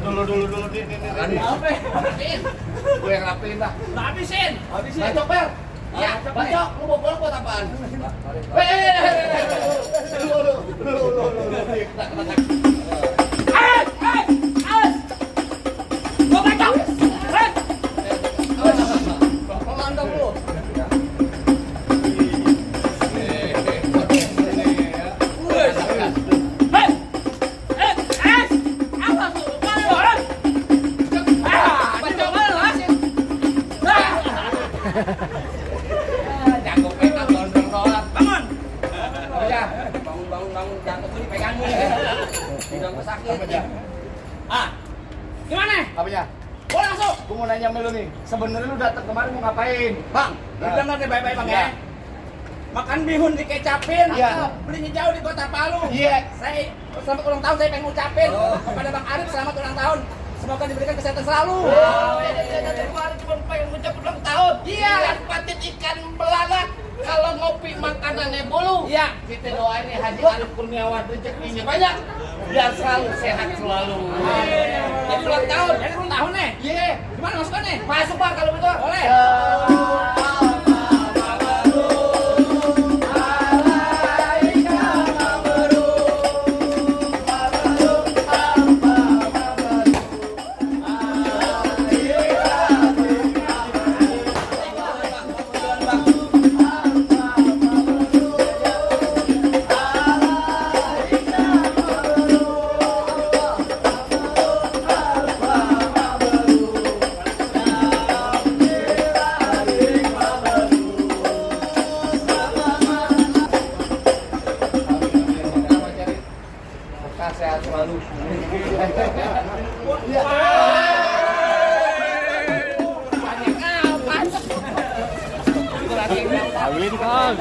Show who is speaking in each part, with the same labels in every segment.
Speaker 1: Dulu nih.
Speaker 2: Rapiin.
Speaker 1: Gue yang rapiin lah.
Speaker 2: Habisin.
Speaker 1: Bacok, Ber.
Speaker 2: Ya,
Speaker 1: Bacok. Lu mau bola buat apaan?
Speaker 2: Gua bacok.
Speaker 1: Pelan dong lu. Jago pegang gondrong-gondrong.
Speaker 2: Bangun.
Speaker 1: Ya, bangun, jangan tuh dipegangin. Bilang gue sakit.
Speaker 2: Gimana?
Speaker 1: Apanya?
Speaker 2: Boleh masuk.
Speaker 1: Gue mau nanya sama lu nih, sebenarnya lu datang kemarin mau ngapain?
Speaker 2: Bang, lu dengar deh baik-baik Bang ya.
Speaker 1: Ya.
Speaker 2: Makan bihun dikecapin,
Speaker 1: Iya.
Speaker 2: belinya jauh di Kota Palu.
Speaker 1: Iya.
Speaker 2: Saya selamat ulang tahun, saya pengen ngucapin kepada Bang Arif selamat ulang tahun. Semoga diberikan kesehatan selalu.
Speaker 1: Kemarin cuma pengen ngucap ulang tahun.
Speaker 2: Iya.
Speaker 1: Patin ikan belanak. Kalau ngopi makanannya bolu.
Speaker 2: Iya.
Speaker 1: Kita doain nih Haji Arif Kurniawan rezekinya banyak. Biar selalu sehat selalu.
Speaker 2: Jadi ulang tahun, jadi ulang tahun nih.
Speaker 1: Iya.
Speaker 2: Gimana masukkan nih?
Speaker 1: Masuk Bang kalau betul.
Speaker 2: Boleh.
Speaker 1: Sehat selalu.
Speaker 3: Kawin Kang.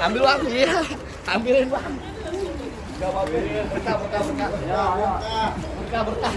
Speaker 1: Ambil Bang, iya. Ambilin Bang. Berkah. Berkah.